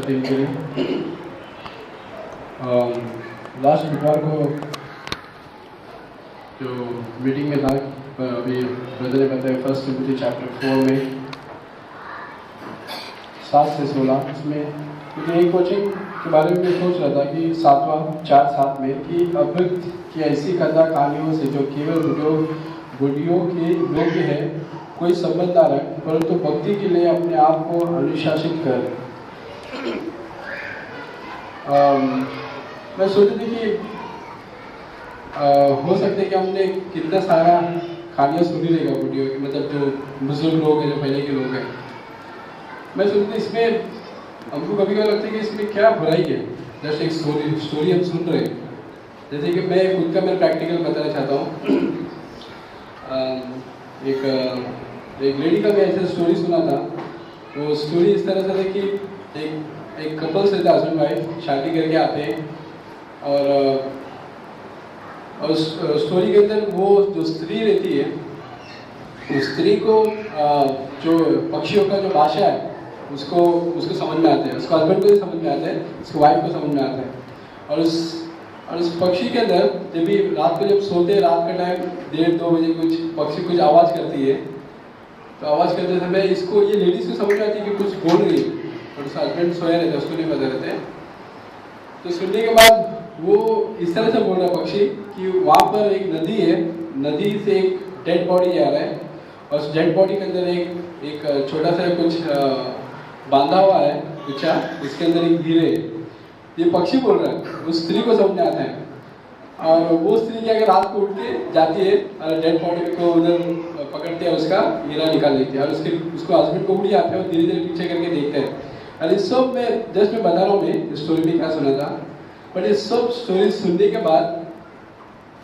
दिन के लिए। लास्ट बुधवार को जो मीटिंग में था, अभी ब्रदर ने बताया 1 टिमोथी चैप्टर 4 में 7 से 16, उसमें मुझे एक कोचिंग के बारे में मैं सोच रहा था कि 4:7 में कि अभक्त की ऐसी कथा कहानियों से जो केवल वीडियो के योग्य है कोई संबंध ना रख, परंतु भक्ति के लिए अपने आप को अनुशासित कर। मैं सोच रही थी कि हो सकता है कि हमने कितना सारा कहानियाँ सुनी रहेगा वीडियो की, मतलब जो बुजुर्ग लोग हैं, जो पहले के लोग हैं। मैं सोचती थी इसमें हमको कभी कभी लगता है कि इसमें क्या बुराई है। जस्ट एक स्टोरी हम सुन रहे हैं, जैसे कि मैं खुद का मैं प्रैक्टिकल बताना चाहता हूँ। एक लेडी का मैं ऐसा स्टोरी सुना था। वो स्टोरी इस तरह से है कि एक कपल से हस्बैंड वाइफ शादी करके आते हैं, और स्टोरी के अंदर वो जो स्त्री रहती है, उस स्त्री को जो पक्षियों का जो भाषा है उसको समझ में आता है, उसको हस्बैंड को भी समझ में आता है, उसकी वाइफ को समझ में आता है। और उस पक्षी के अंदर जब भी रात को जब सोते हैं, रात का टाइम 1:30-2 बजे कुछ पक्षी कुछ आवाज़ करती है, तो आवाज़ करते समय इसको ये लेडीज़ को समझ में आती है कि कुछ बोल रही है, और उसका हस्बैंड सोया रहता है, उसको नहीं पता रहता है। तो सुनने के बाद वो इस तरह से बोल रहा है पक्षी कि वहाँ पर एक नदी है, नदी से एक डेड बॉडी जा रहा है, और उस डेड बॉडी के अंदर एक छोटा सा कुछ बांधा हुआ है गुच्छा, इसके अंदर एक हीरे है। ये पक्षी बोल रहा है, उस स्त्री को समझ में आता है। और वो स्त्री क्या कि रात को उठ के जाती है और डेड बॉडी को उधर पकड़ते हैं, उसका हीरा निकाल लेती है, और उसको हस्बैंड को उड़ी आते हैं, और धीरे धीरे पीछे करके देखते हैं। और इस सब में जस्ट मैं बता रहा हूँ, मैं स्टोरी में क्या सुना था, बट ये सब स्टोरी सुनने के बाद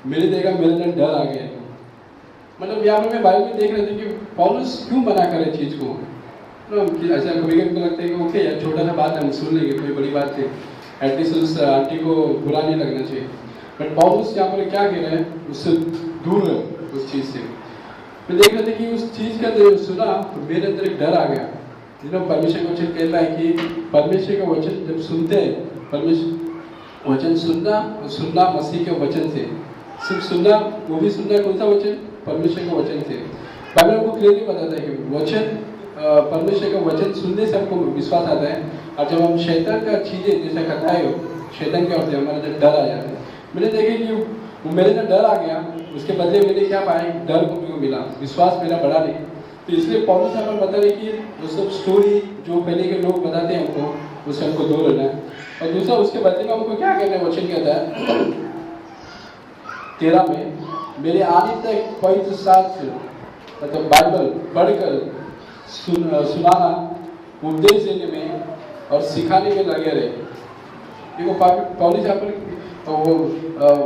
मेरे अंदर डर आ गया। मतलब यहाँ पर मैं बाइबल में देख रहे थे कि पौलुस क्यों मना करे चीज़ को। ऐसा कभी कभी लगता है कि ओके यार, छोटा सा बात हम सुन लेंगे, कोई बड़ी बात है, एटलीस्ट उस आंटी को बुरा नहीं लगना चाहिए। बट पौलुस यहाँ पर क्या कह रहे हैं, उससे दूर है उस चीज़ से। मैं देख रहे थे कि उस चीज़ के अंदर सुना तो मेरे अंदर एक डर आ गया। परमेश्वर का वचन कहता है कि परमेश्वर का वचन जब सुनते हैं, परमेश्वर वचन सुनना मसीह के वचन से, सिर्फ सुनना, वो भी सुनना कौन सा वचन, परमेश्वर के वचन से। बाइबल को क्लियरली बताता है कि वचन, परमेश्वर का वचन सुनने से हमको विश्वास आता है। और जब हम शैतान का चीज़ें जैसे कथाएं हो, शैतान क्या होते हैं, हमारे अंदर डर आ जाता है। मैंने देखे कि वो मेरे अंदर डर आ गया, उसके बदले मैंने क्या पाया, डर को मिला, विश्वास मेरा बढ़ा नहीं। तो इसलिए पौलुस यहाँ पर बता रहे कि वो सब स्टोरी जो पहले के लोग बताते हैं हमको, उससे हमको दूर रहना है। और दूसरा उसके बदले में हमको क्या करना है, वचन कहता है 13 में, मेरे आने तक पवित्र शास्त्र मतलब बाइबल पढ़कर सुनाना, उपदेश देने में और सिखाने में लगे रहे। देखो पौलुस यहाँ पर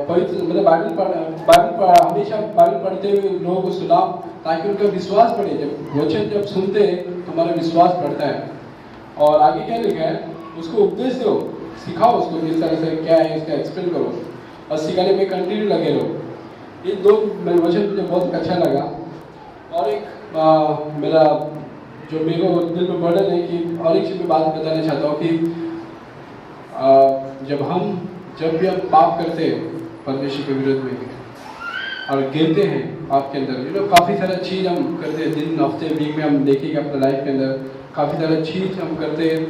पवित्र मतलब बाइबल हमेशा बाइबल पढ़ते हुए लोगों को सुनाओ, ताकि उनका विश्वास बढ़े। जब वचन जब सुनते हैं तो हमारा विश्वास बढ़ता है। और आगे क्या लिखा है, उसको उपदेश दो, सिखाओ उसको, किस तरह से क्या है इसका एक्सप्लेन करो, और सिखाने में कंटिन्यू लगे रहो। ये 2 वचन मुझे बहुत अच्छा लगा। और एक मेरा जो मेरे को दिल में बर्डन है कि और एक चीज़ में बात बताना चाहता हूँ कि जब भी हम पाप करते हैं परमेश्वर के विरुद्ध में और गिरते हैं पाप के अंदर, काफ़ी सारा चीज़ हम करते हैं, दिन हफ्ते वीक में हम देखेंगे अपने लाइफ के अंदर काफ़ी सारा चीज़ हम करते हैं।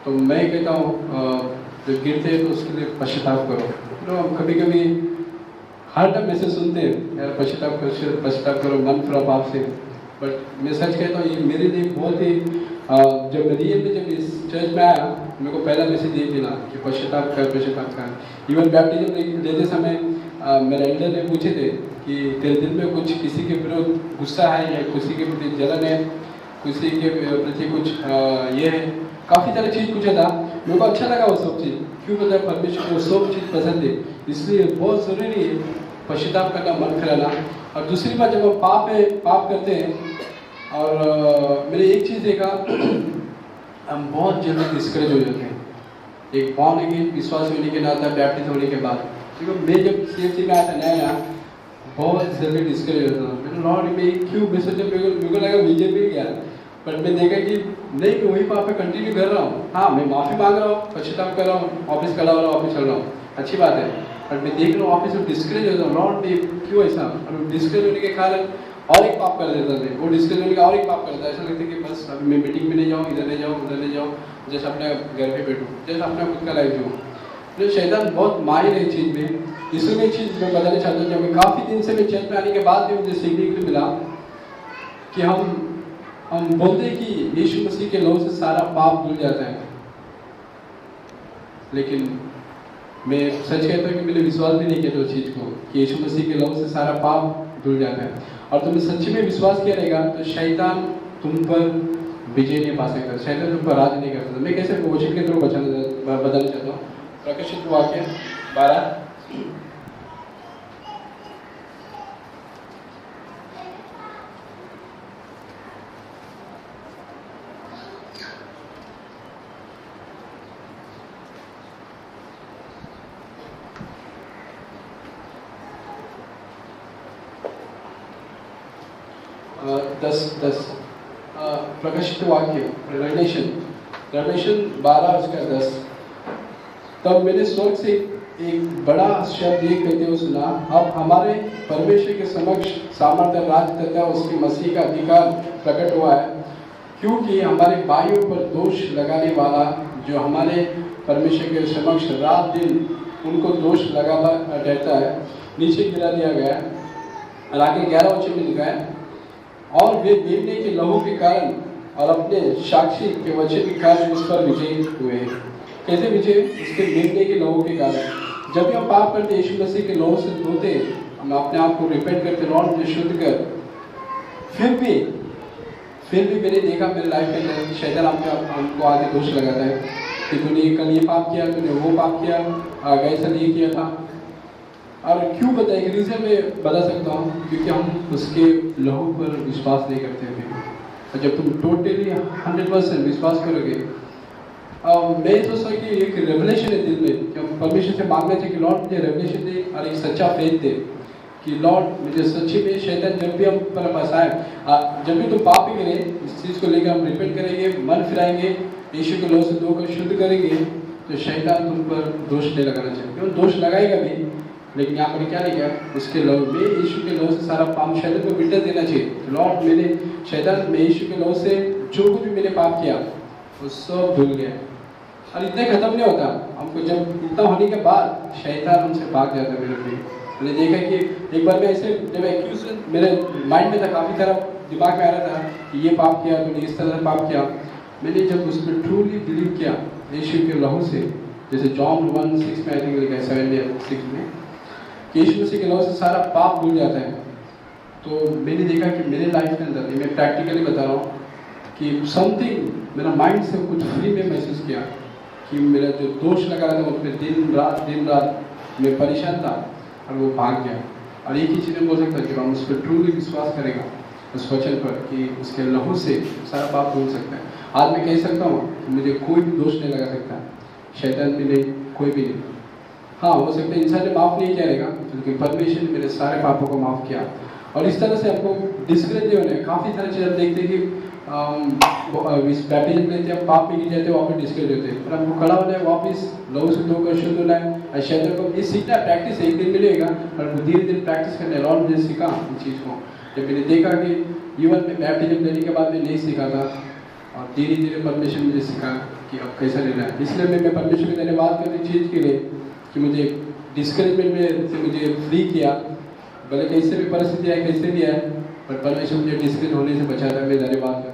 तो मैं कहता हूँ जब गिरते हैं तो उसके लिए पश्चाताप करो। हम कभी कभी हर टाइम ऐसे सुनते हैं यार, पश्चाताप करो, मन फिराओ पाप से। बट मैं सच कहता हूँ, ये मेरे लिए बहुत ही जब मैं रियल में जब इस चर्च में आया, मेरे को पहला मैसेज ये मिला कि पश्चाताप कर। इवन बैप्टिज्म लेते समय मेरे एल्डर ने पूछे थे कि तेरे दिल में कुछ किसी के विरुद्ध गुस्सा है, या किसी के प्रति जलन है, किसी के प्रति कुछ ये है, काफ़ी सारी चीज़ पूछा था। मेरे को अच्छा लगा वो सब चीज़, क्यों पता है, परमेश्वर को सब चीज़ पसंद है। इसलिए बहुत ज़रूरी है पश्चाताप करना, मन फिराना। और दूसरी बात, जब हम पाप करते हैं, और मैंने एक चीज़ देखा, हम बहुत जल्दी डिस्करेज हो जाते हैं। एक बॉर्न अगेन विश्वास होने के नाते, बैप्टिज्म होने के बाद, क्योंकि मैं जब CFC में आया था नया, बहुत जल्दी डिस्करेज होता था। मैंने लॉर्ड में क्यों, मैं सोचा मेरे को लगा मुझे भी गया, बट मैं देखा कि नहीं, मैं वही पाप पे कंटिन्यू कर रहा हूँ। हाँ, मैं माफ़ी मांग रहा हूँ, पश्चाताप कर रहा हूँ, ऑफिस खड़ा हो रहा हूँ, ऑफिस चल रहा हूँ, अच्छी बात है। बट मैं देख रहा हूँ ऑफिस में डिस्करेज हो रहा हूँ, लॉर्ड ने क्यों ऐसा? और डिस्करेज होने के कारण और एक पाप कर देता था, वो डिस्करेज होने का और एक पाप करता है। ऐसा लगता है कि बस अभी मैं मीटिंग में नहीं जाऊँ, इधर नहीं जाऊँ, उधर नहीं जाऊँ, जैसे अपने घर पे बैठूँ, जैसे अपना खुद का लाइफ जीऊँ। तो शैतान बहुत माहिर है इस चीज़ में। इसलिए मैं चीज़ मैं बताना चाहता हूँ कि हमें काफ़ी दिन से मैं चर्च में आने के बाद भी मुझे सीखने को मिला कि हम बोलते हैं कि यीशु मसीह के लहू से सारा पाप धुल जाता है, लेकिन मैं सच कहता हूँ कि मैंने विश्वास भी नहीं किया उस चीज़ को कि यीशु मसीह के लहू से सारा पाप धुल जाता है। और तुमने सच्ची में विश्वास किया रहेगा तो शैतान तुम पर विजय नहीं पा सकता, शैतान तुम पर राज नहीं कर सकता। मैं कैसे वचन के थ्रू बताना चाहता हूँ। प्रकाशित वाक्य 12 10 प्रकाशित वाक्य रेवलेशन 12 उसका 10। तब मैंने स्वर्ग से एक बड़ा शब्द ये कहते हुए सुना, अब हमारे परमेश्वर के समक्ष सामर्थ्य, राज तथा उसके मसीह का अधिकार प्रकट हुआ है, क्योंकि हमारे भाइयों पर दोष लगाने वाला जो हमारे परमेश्वर के समक्ष रात दिन उनको दोष लगाता रहता है, नीचे गिरा दिया गया है। और आगे 11 वचन में लिखा है, और वे मेमने के लहू के कारण और अपने साक्षी के वचन के कारण उस पर विजयी हुए हैं। कैसे विजय? उसके मेमने के लहू के कारण। जब भी हम पाप करते यीशु मसीह के लहू से धोते, हम अपने आप को रिपेंट करते, लॉर्ड मुझे शुद्ध कर, फिर भी मैंने देखा मेरे लाइफ के अंदर शैतान हमको आगे दोष लगाता है कि तूने कल ये पाप किया, तूने वो पाप किया, आगे ऐसा नहीं किया था। और क्यों बताए? एक रीज़न मैं बता सकता हूँ, क्योंकि हम उसके लहू पर विश्वास नहीं करते थे। और जब तुम टोटली 100% विश्वास करोगे, मैं सोचता हूँ कि एक रेवलेशन है दिल में कि हम परमेश्वर से मांगना चाहिए कि लॉर्ड मुझे रेवलेशन दे और एक सच्चा फेथ दे कि लॉर्ड मुझे सच्ची में शैतान जब भी हम पर फंसाए, जब भी तुम पाप ही करें, इस चीज़ को लेकर हम रिपेंट करेंगे, मन फिराएंगे, यीशु के लहू से धोकर शुद्ध करेंगे, तो शैतान तुम पर दोष नहीं लगाना चाहिए। क्यों दोष लगाएगा भी, लेकिन यहाँ पर क्या लिखा? उसके लहू में, यीशु के लहू से सारा पाप शैतान को मिटा देना चाहिए। लॉर्ड मैंने शैतान में यीशु के लहू से जो कुछ भी मैंने पाप किया वो सब भूल गया। और इतना खत्म नहीं होता, हमको जब इतना होने के बाद शैतान हमसे भाग जाता है। मेरे पे मैंने देखा कि एक बार मैं ऐसे जब एक्यूज मेरे माइंड में था, काफ़ी तरह दिमाग में आ रहा था कि ये पाप किया, तूने इस तरह से पाप किया। मैंने जब उस पर ट्रूली बिलीव किया यीशु के लहू से, जैसे जॉन 1:6 में आई थिंक लिखा है, 7:6 में, यीशु मसीह के लहू से सारा पाप धुल जाता है। तो मैंने देखा कि मेरे लाइफ के अंदर, मैं प्रैक्टिकली बता रहा हूँ कि समथिंग मेरा माइंड से कुछ फ्री में महसूस किया कि मेरा जो दोष लगा रहा था उस पर दिन रात मैं परेशान था और वो भाग गया। और एक ही चीज़ में बोल सकता कि हम उस पर ट्रूली विश्वास करेगा, उस वचन पर, कि उसके लहू से सारा पाप धुल सकता है। आज मैं कह सकता हूँ कि मुझे कोई भी दोष नहीं लगा सकता, शैतान भी नहीं, कोई भी नहीं। हाँ, हो सकता है इंसान ने माफ़ नहीं किया रहेगा, लेकिन परमेश्वर ने मेरे सारे पापों को माफ़ किया। और इस तरह से हमको डिस्करेज नहीं होने। काफ़ी सारी चीज़ हम देखते हैं कि इस बैप्टिज्म लेते हैं, पाप में गिर जाते हैं, वापस डिस्करेज होते हैं, पर हमको खड़ा होना है, वापस लहू से धोकर शुद्ध होना है। और शैतान को ये सीखना, प्रैक्टिस एक दिन मिलेगा, पर धीरे धीरे प्रैक्टिस करना है। लॉर्ड मुझे सीखा इन चीज़ को, जब मैंने देखा कि इवन में बैप्टिज्म लेने के बाद मैं नहीं सीखा था, और धीरे धीरे परमेश्वर मुझे सीखा कि अब कैसा लेना है। इसलिए मैं परमेश्वर को धन्यवाद करती चीज़ के लिए कि मुझे डिस्करेजमेंट में से मुझे फ्री किया, भले कैसे भी परिस्थिति है, कैसे भी है, पर परमेश्वर मुझे डिस्करेज होने से बचाता है। मैं धन्यवाद करता हूँ।